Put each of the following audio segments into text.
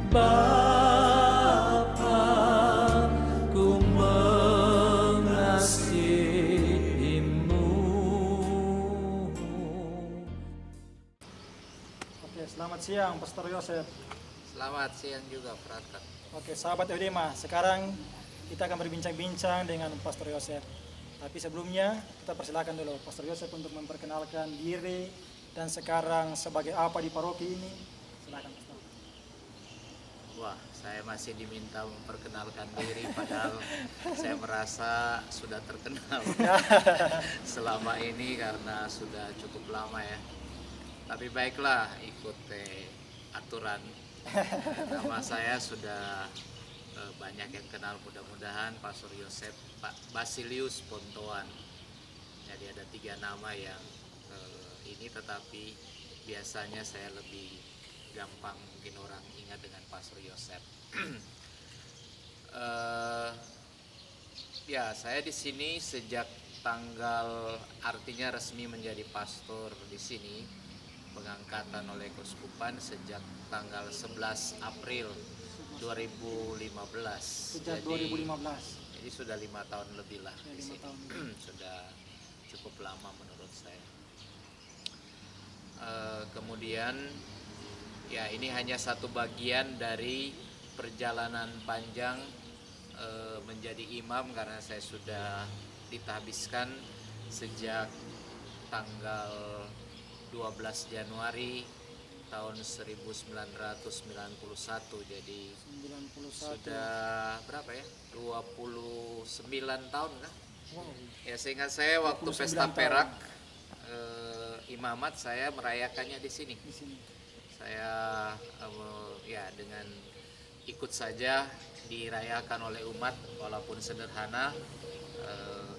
Bapa, ku mengasihimu. Oke, selamat siang Pastor Yosef. Selamat siang juga, Frater. Oke, sahabat Eudema, sekarang kita akan berbincang-bincang dengan Pastor Yosef. Tapi sebelumnya, kita persilakan dulu Pastor Yosef untuk memperkenalkan diri dan sekarang sebagai apa di paroki ini. Silakan, Pastor. Wah, saya masih diminta memperkenalkan diri, padahal saya merasa sudah terkenal selama ini karena sudah cukup lama ya. Tapi baiklah, ikut aturan. Nama saya sudah banyak yang kenal, mudah-mudahan Pastor Yosef Pak Basilius Pontoan. Jadi ada 3 nama yang ini, tetapi biasanya saya lebih gampang mungkin orang ingat dengan Pastor Yosef. Ya, saya di sini sejak tanggal, artinya resmi menjadi pastor di sini, pengangkatan oleh Keuskupan sejak tanggal 11 April 2015. Sejak 2015. Jadi sudah 5 tahun lebih lah Ya, di 5 sini. tahun. Sudah cukup lama menurut saya. Kemudian ya, ini hanya satu bagian dari perjalanan panjang menjadi imam, karena saya sudah ditahbiskan sejak tanggal 12 Januari tahun 1991. Jadi 91. sudah berapa ya? 29 tahun kah? Wow. Ya, seingat saya waktu 29 pesta tahun. perak imamat saya merayakannya di sini. Di sini. Saya ya dengan ikut saja dirayakan oleh umat walaupun sederhana.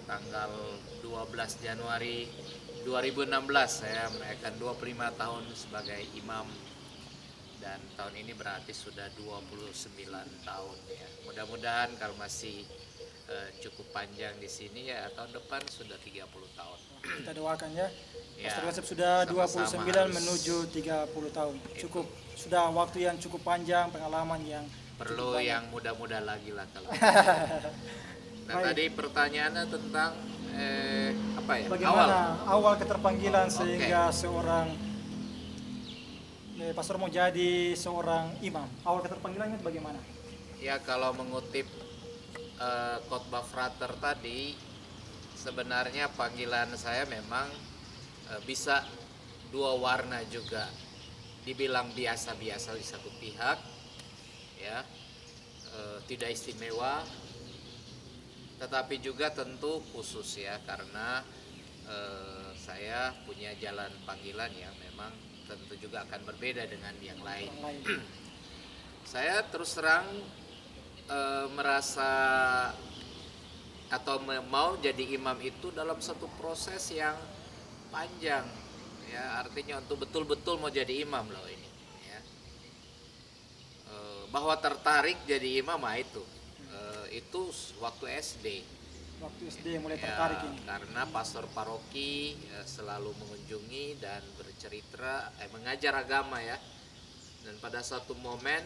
Tanggal 12 Januari 2016 saya merayakan 25 tahun sebagai imam, dan tahun ini berarti sudah 29 tahun ya. Mudah-mudahan kalau masih cukup panjang di sini ya, tahun depan sudah 30 tahun. Kita doakan ya. Ya, Pastor Yosef sudah sama-sama 29 harus. menuju 30 tahun. Cukup, sudah waktu yang cukup panjang, pengalaman yang Perlu cukup banyak. yang muda-muda lagi lah kalau. Nah, Baik. tadi pertanyaannya tentang apa ya? Bagaimana awal keterpanggilan sehingga seorang pastor mau jadi seorang imam? Awal keterpanggilannya itu bagaimana? Ya, kalau mengutip khotbah Frater tadi, sebenarnya panggilan saya memang bisa 2 warna juga. Dibilang biasa-biasa di satu pihak, ya, tidak istimewa, tetapi juga tentu khusus ya, karena saya punya jalan panggilan yang memang tentu juga akan berbeda dengan yang lain. Orang lain. Saya terus terang merasa atau mau jadi imam itu dalam satu proses yang panjang ya, artinya untuk betul-betul mau jadi imam loh ini ya. Bahwa tertarik jadi imam itu waktu SD. Waktu SD mulai tertarik ini. Karena pastor paroki selalu mengunjungi dan bercerita, mengajar agama ya. Dan pada satu momen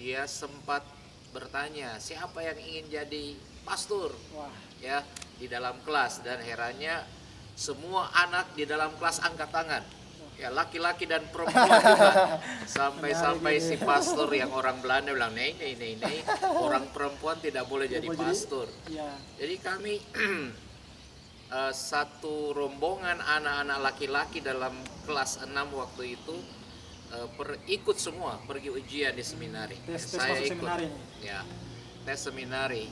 dia sempat bertanya, siapa yang ingin jadi pastor? Wah, Ya, di dalam kelas, dan herannya semua anak di dalam kelas angkat tangan. Ya, laki-laki dan perempuan juga. Sampai si pastor yang orang Belanda bilang, "Nei, orang perempuan tidak boleh jadi pastor." ya, Jadi kami satu rombongan anak-anak laki-laki dalam kelas 6 waktu itu ikut semua pergi ujian di seminari. tes Saya masuk ikut. seminari. Ya, tes seminari.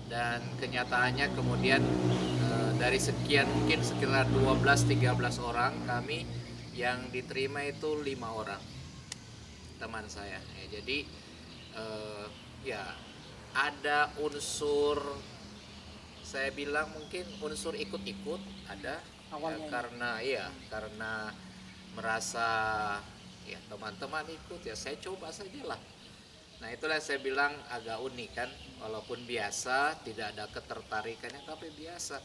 Dan kenyataannya kemudian dari sekian mungkin sekitar 12-13 orang, kami yang diterima itu 5 orang teman saya ya. Jadi ya ada unsur, saya bilang mungkin unsur ikut-ikut ada Awalnya ya, karena merasa ya teman-teman ikut ya saya coba sajalah. Nah, itulah saya bilang agak unik kan, walaupun biasa tidak ada ketertarikannya, tapi biasa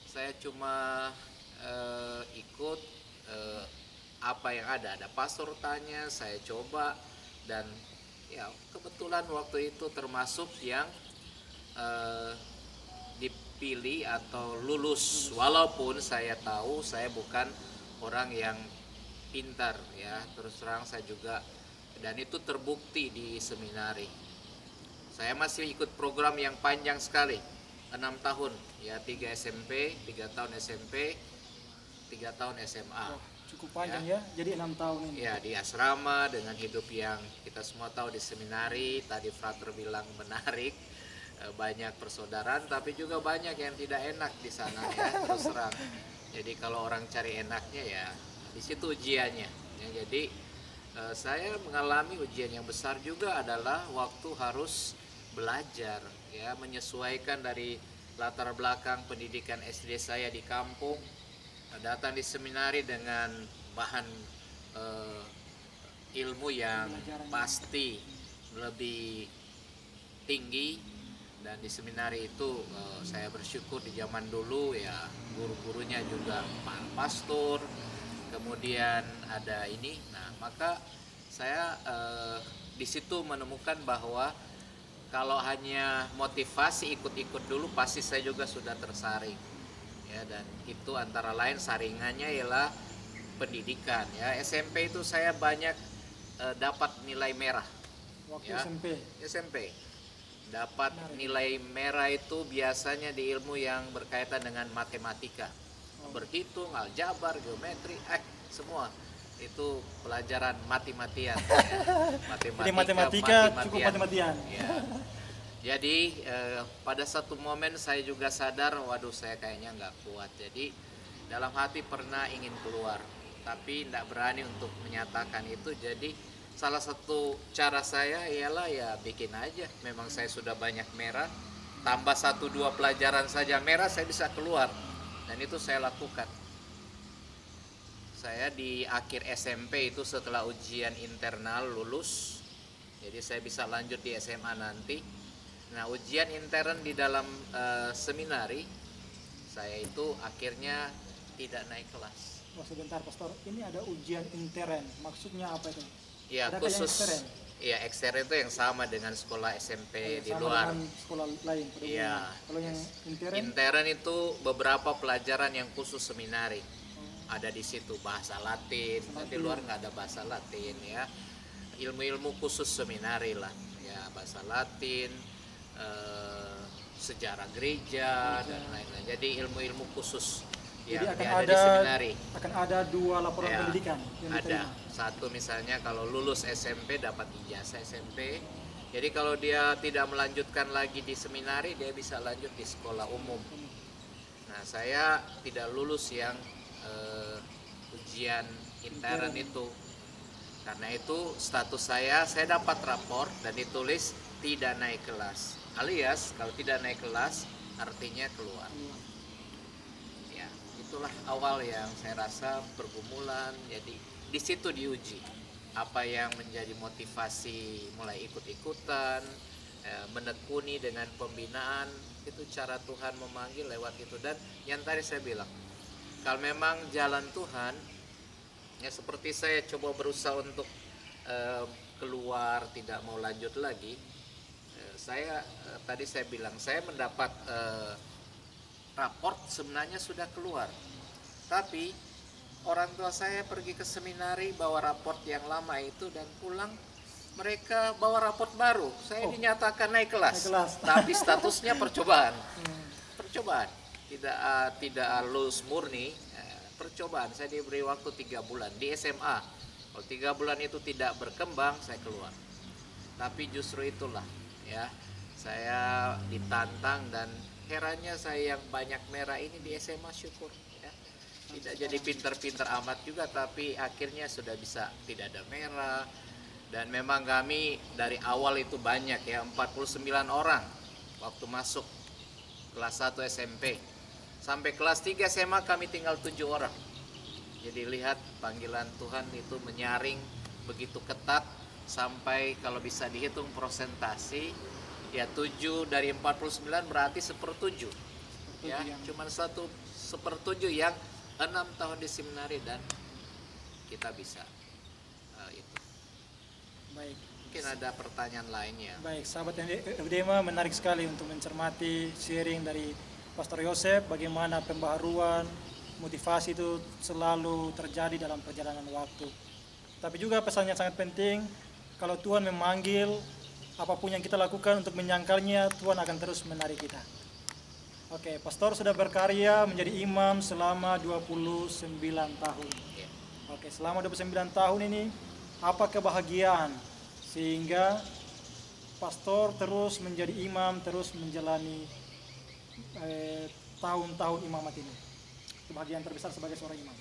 saya cuma ikut apa yang ada pastor tanya, saya coba dan ya kebetulan waktu itu termasuk yang dipilih atau lulus, walaupun saya tahu saya bukan orang yang pintar ya, terus terang saya juga, dan itu terbukti di seminari. Saya masih ikut program yang panjang sekali, 6 tahun ya, 3 SMP, 3 tahun SMP, 3 tahun SMA. Oh, cukup panjang ya, jadi 6 tahun ini. Ya, di asrama dengan hidup yang kita semua tahu di seminari. Tadi Frater bilang menarik, banyak persaudaraan, tapi juga banyak yang tidak enak di sana ya, terus terang. Jadi kalau orang cari enaknya ya di situ ujiannya. Ya, jadi saya mengalami ujian yang besar juga adalah waktu harus belajar ya, menyesuaikan dari latar belakang pendidikan SD saya di kampung, datang di seminari dengan bahan ilmu yang pasti lebih tinggi. Dan di seminari itu saya bersyukur di zaman dulu ya, guru-gurunya juga pastor, kemudian ada ini. Nah, maka saya di situ menemukan bahwa kalau hanya motivasi ikut-ikut dulu, pasti saya juga sudah tersaring ya, dan itu antara lain saringannya ialah pendidikan ya. SMP itu saya banyak dapat nilai merah Waktu ya. SMP dapat nilai merah itu biasanya di ilmu yang berkaitan dengan matematika, berhitung, aljabar, geometri, semua itu pelajaran mati-matian ya. Jadi matematika cukup mati-matian ya. Jadi pada satu momen saya juga sadar, waduh saya kayaknya nggak kuat. Jadi dalam hati pernah ingin keluar, tapi tidak berani untuk menyatakan itu. Jadi salah satu cara saya ialah ya bikin aja. Memang saya sudah banyak merah, tambah 1-2 pelajaran saja merah saya bisa keluar. Dan itu saya lakukan. Saya di akhir SMP itu setelah ujian internal lulus, jadi saya bisa lanjut di SMA nanti. Nah, ujian intern di dalam seminari, saya itu akhirnya tidak naik kelas. Oh, sebentar Pastor, ini ada ujian intern, maksudnya apa itu? Ya, Ada khusus ekstern? ya, ekstern itu yang sama dengan sekolah SMP di Sama luar. dengan sekolah lain. Iya. Kalau yang intern? Intern itu beberapa pelajaran yang khusus seminari. Ada di situ bahasa Latin, tapi luar nggak ada bahasa Latin ya. Ilmu-ilmu khusus seminari lah, ya, bahasa Latin, sejarah gereja dan lain-lain. Jadi ilmu-ilmu khusus yang Jadi ada di seminari. akan ada 2 laporan Ya, pendidikan yang ada diterima. satu misalnya kalau lulus SMP dapat ijazah SMP. Jadi kalau dia tidak melanjutkan lagi di seminari, dia bisa lanjut di sekolah umum. Nah, saya tidak lulus yang ujian intern itu. Karena itu status saya dapat rapor dan ditulis tidak naik kelas. Alias kalau tidak naik kelas artinya keluar. Ya, itulah awal yang saya rasa pergumulan. Jadi di situ diuji apa yang menjadi motivasi mulai ikut-ikutan, menekuni dengan pembinaan. Itu cara Tuhan memanggil lewat itu. Dan yang tadi saya bilang, kalau memang jalan Tuhan, ya seperti saya coba berusaha untuk keluar, tidak mau lanjut lagi. Tadi saya bilang, saya mendapat raport sebenarnya sudah keluar. Tapi orang tua saya pergi ke seminari bawa raport yang lama itu dan pulang mereka bawa raport baru. Saya dinyatakan naik kelas. Tapi statusnya percobaan. Percobaan. Tidak lulus murni, percobaan. Saya diberi waktu 3 bulan di SMA. Kalau 3 bulan itu tidak berkembang, saya keluar. Tapi justru itulah ya, saya ditantang dan herannya saya yang banyak merah ini di SMA syukur ya. Tidak jadi pinter-pinter amat juga, tapi akhirnya sudah bisa tidak ada merah. Dan memang kami dari awal itu banyak ya, 49 orang waktu masuk kelas 1 SMP. Sampai kelas 3 SMA kami tinggal 7 orang. Jadi lihat panggilan Tuhan itu menyaring begitu ketat sampai kalau bisa dihitung prosentasi ya 7 dari 49 berarti 1/7. Ya, cuman 1/7 yang 6 tahun di seminari dan kita bisa itu. Baik. Mungkin ada pertanyaan lainnya. Baik, sahabat Eudema, menarik sekali untuk mencermati sharing dari Pastor Yosef bagaimana pembaharuan, motivasi itu selalu terjadi dalam perjalanan waktu. Tapi juga pesan yang sangat penting, kalau Tuhan memanggil, apapun yang kita lakukan untuk menyangkalnya, Tuhan akan terus menarik kita. Oke, Pastor sudah berkarya menjadi imam selama 29 tahun. Ya. Oke, selama 29 tahun ini, apa kebahagiaan sehingga Pastor terus menjadi imam, terus menjalani tahun-tahun imamat ini? Kebahagiaan terbesar sebagai seorang imam.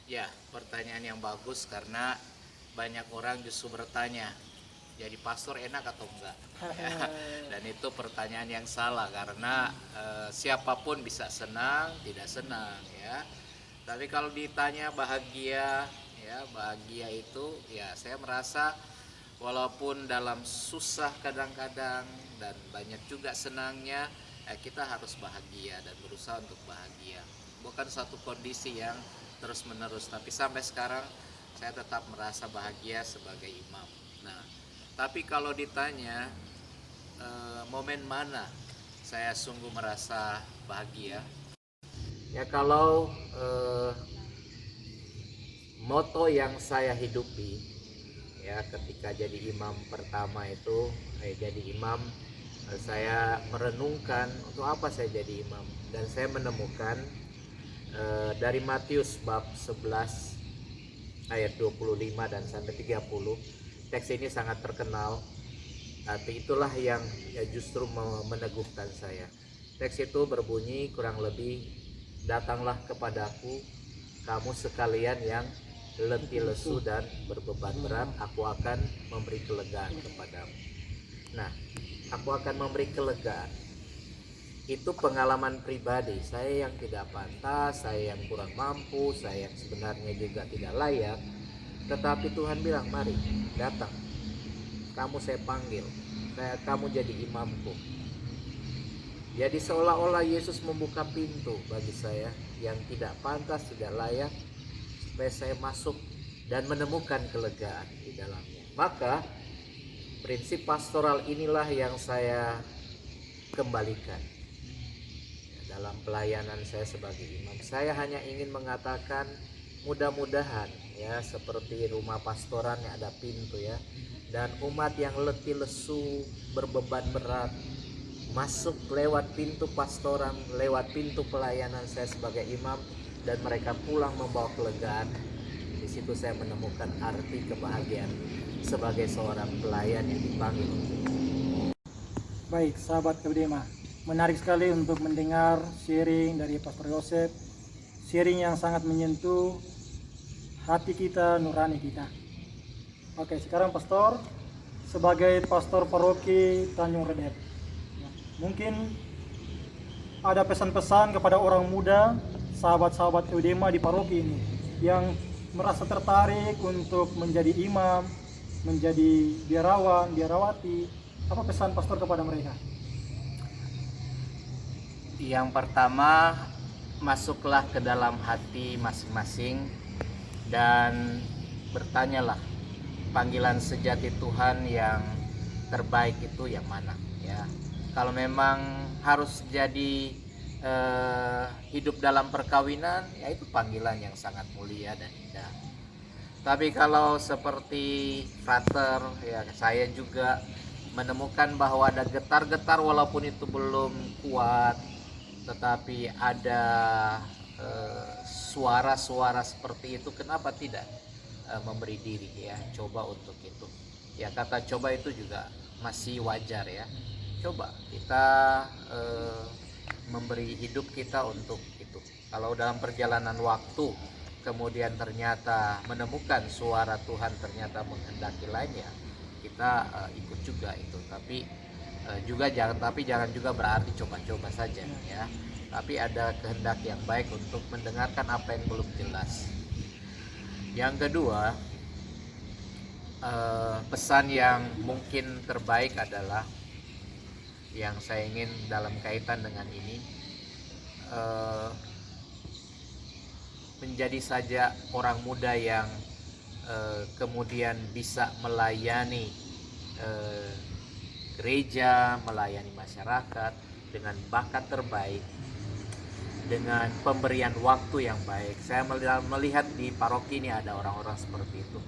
Ya, pertanyaan yang bagus karena banyak orang justru bertanya, jadi pastor enak atau enggak? Ya, dan itu pertanyaan yang salah karena siapapun bisa senang, tidak senang ya. Tapi kalau ditanya bahagia, ya bahagia itu ya saya merasa walaupun dalam susah kadang-kadang dan banyak juga senangnya, kita harus bahagia dan berusaha untuk bahagia. Bukan satu kondisi yang terus-menerus, tapi sampai sekarang saya tetap merasa bahagia sebagai imam. Nah, tapi kalau ditanya momen mana saya sungguh merasa bahagia, ya kalau moto yang saya hidupi ya ketika jadi imam pertama itu jadi imam, saya merenungkan untuk apa saya jadi imam, dan saya menemukan dari Matius bab 11 ayat 25 dan sampai 30. Teks ini sangat terkenal, tapi itulah yang justru meneguhkan saya. Teks itu berbunyi kurang lebih, datanglah kepadaku kamu sekalian yang letih lesu dan berbeban berat, aku akan memberi kelegaan kepadamu. Nah, aku akan memberi kelegaan. Itu pengalaman pribadi saya yang tidak pantas, saya yang kurang mampu, saya yang sebenarnya juga tidak layak. Tetapi Tuhan bilang, mari datang, kamu saya panggil, kamu jadi imamku. Jadi seolah-olah Yesus membuka pintu bagi saya yang tidak pantas, tidak layak, supaya saya masuk dan menemukan kelegaan di dalamnya. Maka prinsip pastoral inilah yang saya kembalikan dalam pelayanan saya sebagai imam. Saya hanya ingin mengatakan mudah-mudahan ya seperti rumah pastoran yang ada pintu ya, dan umat yang letih lesu berbeban berat masuk lewat pintu pastoran, lewat pintu pelayanan saya sebagai imam, dan mereka pulang membawa kelegaan. Di situ saya menemukan arti kebahagiaan sebagai seorang pelayan yang dipanggil. Baik, sahabat Eudema, menarik sekali untuk mendengar sharing dari Pastor Yosef, sharing yang sangat menyentuh hati kita, nurani kita. Oke, sekarang Pastor, sebagai Pastor Paroki Tanjung Redep, mungkin ada pesan-pesan kepada orang muda, sahabat-sahabat Eudema di paroki ini, yang merasa tertarik untuk menjadi imam, menjadi biarawan, biarawati. Apa pesan Pastor kepada mereka? Yang pertama, masuklah ke dalam hati masing-masing dan bertanyalah panggilan sejati Tuhan yang terbaik itu yang mana ya. Kalau memang harus jadi hidup dalam perkawinan, ya itu panggilan yang sangat mulia dan indah. Tapi kalau seperti frater ya, saya juga menemukan bahwa ada getar-getar walaupun itu belum kuat, tetapi ada suara-suara seperti itu, kenapa tidak memberi diri ya, coba untuk itu ya. Kata coba itu juga masih wajar ya. Coba kita memberi hidup kita untuk itu. Kalau dalam perjalanan waktu kemudian ternyata menemukan suara Tuhan ternyata menghendaki lainnya, kita ikut juga itu. Tapi jangan juga berarti coba-coba saja ya. Tapi ada kehendak yang baik untuk mendengarkan apa yang belum jelas. Yang kedua, pesan yang mungkin terbaik adalah yang saya ingin dalam kaitan dengan ini, menjadi saja orang muda yang kemudian bisa melayani gereja, melayani masyarakat dengan bakat terbaik, dengan pemberian waktu yang baik. Saya melihat di paroki ini ada orang-orang seperti itu,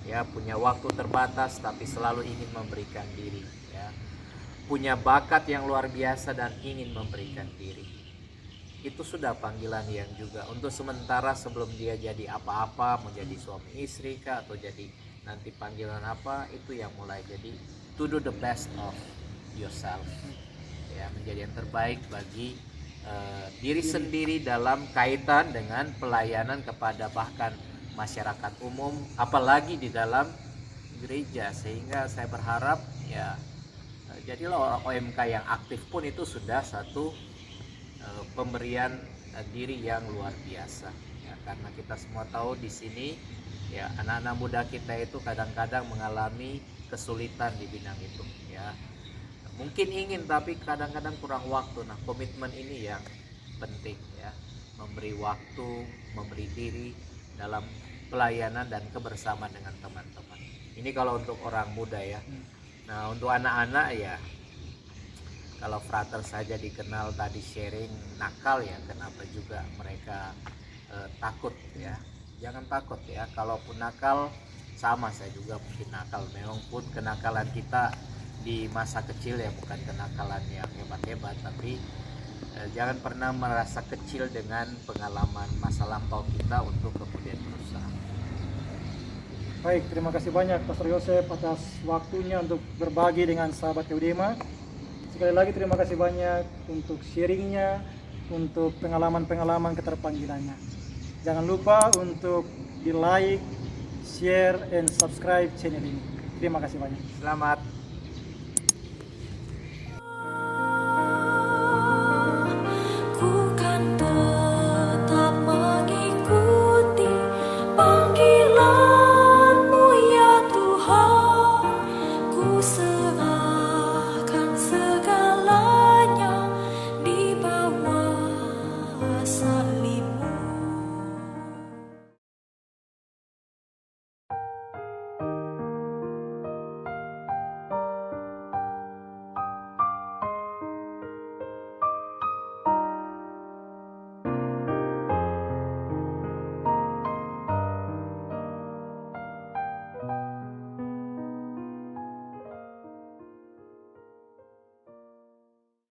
ya, punya waktu terbatas tapi selalu ingin memberikan diri, ya, punya bakat yang luar biasa dan ingin memberikan diri. Itu sudah panggilan yang juga untuk sementara sebelum dia jadi apa-apa, menjadi suami istri kah, atau jadi nanti panggilan apa, itu yang mulai jadi to do the best of yourself, ya, menjadi yang terbaik bagi diri sendiri dalam kaitan dengan pelayanan kepada bahkan masyarakat umum, apalagi di dalam gereja. Sehingga saya berharap, ya, jadilah orang OMK yang aktif pun itu sudah satu pemberian diri yang luar biasa, ya, karena kita semua tahu di sini, ya, anak-anak muda kita itu kadang-kadang mengalami kesulitan di bidang itu, ya, mungkin ingin tapi kadang-kadang kurang waktu. Nah, komitmen ini yang penting, ya, memberi waktu, memberi diri dalam pelayanan dan kebersamaan dengan teman-teman. Ini kalau untuk orang muda, ya. Nah, untuk anak-anak, ya, kalau frater saja dikenal tadi sharing nakal, ya, kenapa juga mereka takut, ya. Jangan takut, ya, kalaupun nakal sama, saya juga mungkin nakal. Memang pun kenakalan kita di masa kecil, ya, bukan kenakalan yang hebat-hebat, tapi jangan pernah merasa kecil dengan pengalaman masa lampau kita untuk kemudian berusaha. Baik, terima kasih banyak Pastor Yosef atas waktunya untuk berbagi dengan sahabat Eudema. Sekali lagi terima kasih banyak untuk sharingnya, untuk pengalaman-pengalaman keterpanggilannya. Jangan lupa untuk di like, share, and subscribe channel ini. Terima kasih banyak. Selamat